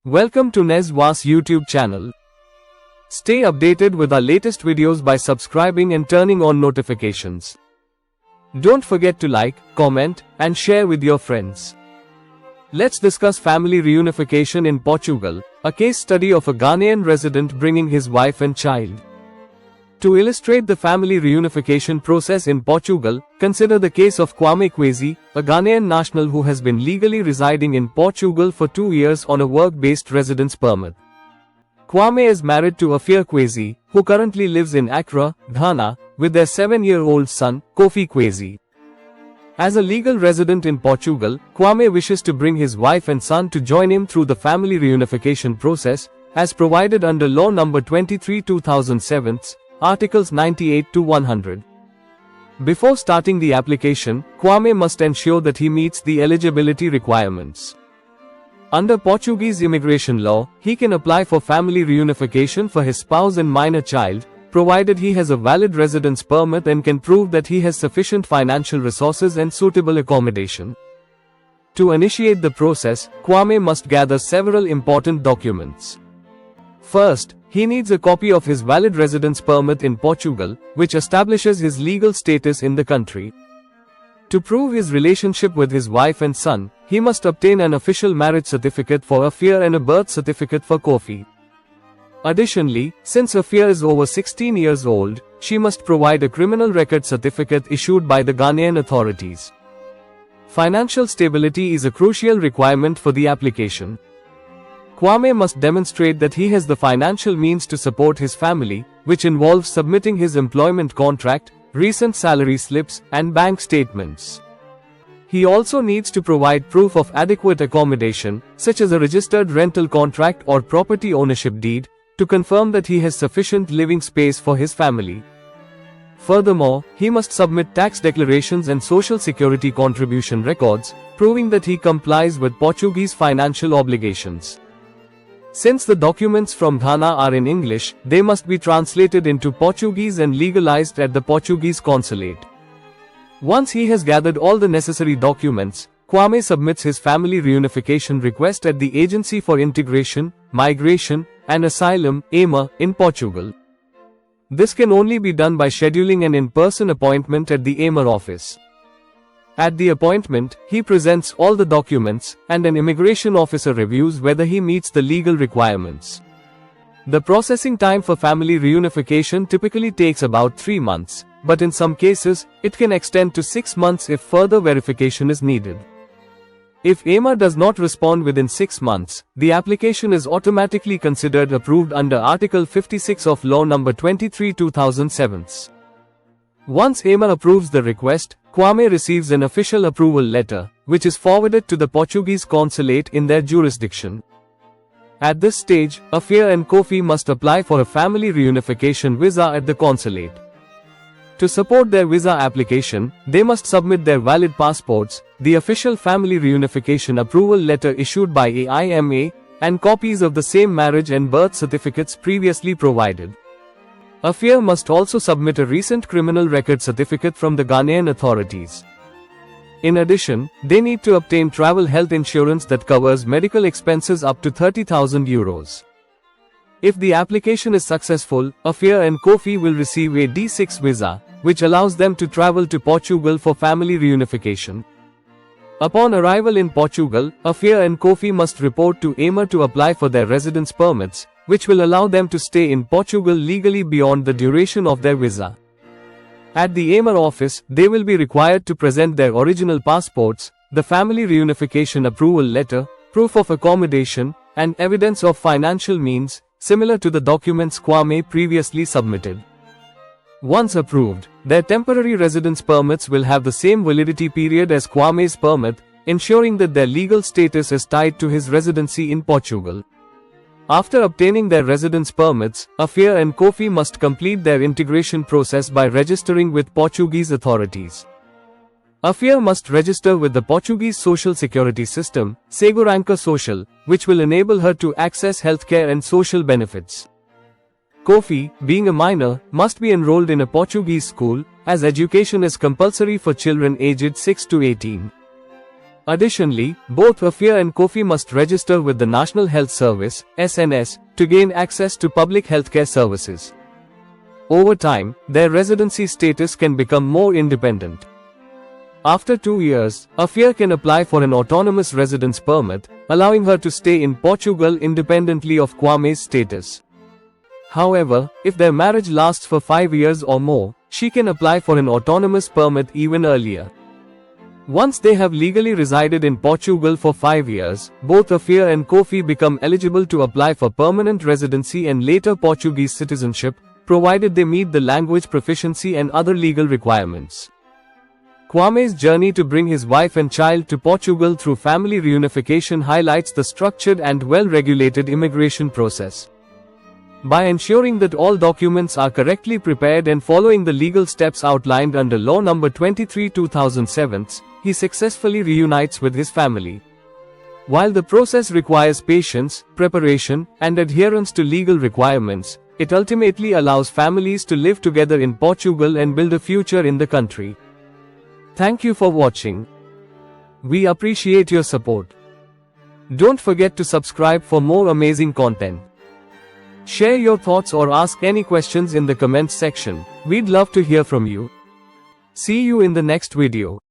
Welcome to Nezwa's YouTube channel. Stay updated with our latest videos by subscribing and turning on notifications. Don't forget to like, comment, and share with your friends. Let's discuss family reunification in Portugal, a case study of a Ghanaian resident bringing his wife and child. To illustrate the family reunification process in Portugal, consider the case of Kwame Kwesi, a Ghanaian national who has been legally residing in Portugal for 2 years on a work-based residence permit. Kwame is married to Afia Kwesi, who currently lives in Accra, Ghana, with their 7-year-old son, Kofi Kwesi. As a legal resident in Portugal, Kwame wishes to bring his wife and son to join him through the family reunification process, as provided under Law No. 23/2007, Articles 98 to 100. Before starting the application, Kwame must ensure that he meets the eligibility requirements. Under Portuguese immigration law, he can apply for family reunification for his spouse and minor child, provided he has a valid residence permit and can prove that he has sufficient financial resources and suitable accommodation. To initiate the process, Kwame must gather several important documents. First, he needs a copy of his valid residence permit in Portugal, which establishes his legal status in the country. To prove his relationship with his wife and son, he must obtain an official marriage certificate for Afia and a birth certificate for Kofi. Additionally, since Afia is over 16 years old, she must provide a criminal record certificate issued by the Ghanaian authorities. Financial stability is a crucial requirement for the application. Kwame must demonstrate that he has the financial means to support his family, which involves submitting his employment contract, recent salary slips, and bank statements. He also needs to provide proof of adequate accommodation, such as a registered rental contract or property ownership deed, to confirm that he has sufficient living space for his family. Furthermore, he must submit tax declarations and social security contribution records, proving that he complies with Portuguese financial obligations. Since the documents from Ghana are in English, they must be translated into Portuguese and legalized at the Portuguese consulate. Once he has gathered all the necessary documents, Kwame submits his family reunification request at the Agency for Integration, Migration, and Asylum, AMA, in Portugal. This can only be done by scheduling an in-person appointment at the AMA office. At the appointment, he presents all the documents, and an immigration officer reviews whether he meets the legal requirements. The processing time for family reunification typically takes about 3 months, but in some cases, it can extend to 6 months if further verification is needed. If AMA does not respond within 6 months, the application is automatically considered approved under Article 56 of Law No. 23/2007. Once AMA approves the request, Kwame receives an official approval letter, which is forwarded to the Portuguese consulate in their jurisdiction. At this stage, Afia and Kofi must apply for a family reunification visa at the consulate. To support their visa application, they must submit their valid passports, the official family reunification approval letter issued by AIMA, and copies of the same marriage and birth certificates previously provided. Afia must also submit a recent criminal record certificate from the Ghanaian authorities. In addition, they need to obtain travel health insurance that covers medical expenses up to €30,000. If the application is successful, Afia and Kofi will receive a D6 visa, which allows them to travel to Portugal for family reunification. Upon arrival in Portugal, Afia and Kofi must report to AMA to apply for their residence permits, which will allow them to stay in Portugal legally beyond the duration of their visa. At the AMA office, they will be required to present their original passports, the family reunification approval letter, proof of accommodation, and evidence of financial means, similar to the documents Kwame previously submitted. Once approved, their temporary residence permits will have the same validity period as Kwame's permit, ensuring that their legal status is tied to his residency in Portugal. After obtaining their residence permits, Afia and Kofi must complete their integration process by registering with Portuguese authorities. Afia must register with the Portuguese social security system, Segurança Social, which will enable her to access healthcare and social benefits. Kofi, being a minor, must be enrolled in a Portuguese school, as education is compulsory for children aged 6 to 18. Additionally, both Afia and Kofi must register with the National Health Service (SNS) to gain access to public healthcare services. Over time, their residency status can become more independent. After 2 years, Afia can apply for an autonomous residence permit, allowing her to stay in Portugal independently of Kwame's status. However, if their marriage lasts for 5 years or more, she can apply for an autonomous permit even earlier. Once they have legally resided in Portugal for 5 years, both Afia and Kofi become eligible to apply for permanent residency and later Portuguese citizenship, provided they meet the language proficiency and other legal requirements. Kwame's journey to bring his wife and child to Portugal through family reunification highlights the structured and well-regulated immigration process. By ensuring that all documents are correctly prepared and following the legal steps outlined under Law No. 23/2007, he successfully reunites with his family. While the process requires patience, preparation, and adherence to legal requirements, it ultimately allows families to live together in Portugal and build a future in the country. Thank you for watching. We appreciate your support. Don't forget to subscribe for more amazing content. Share your thoughts or ask any questions in the comments section. We'd love to hear from you. See you in the next video.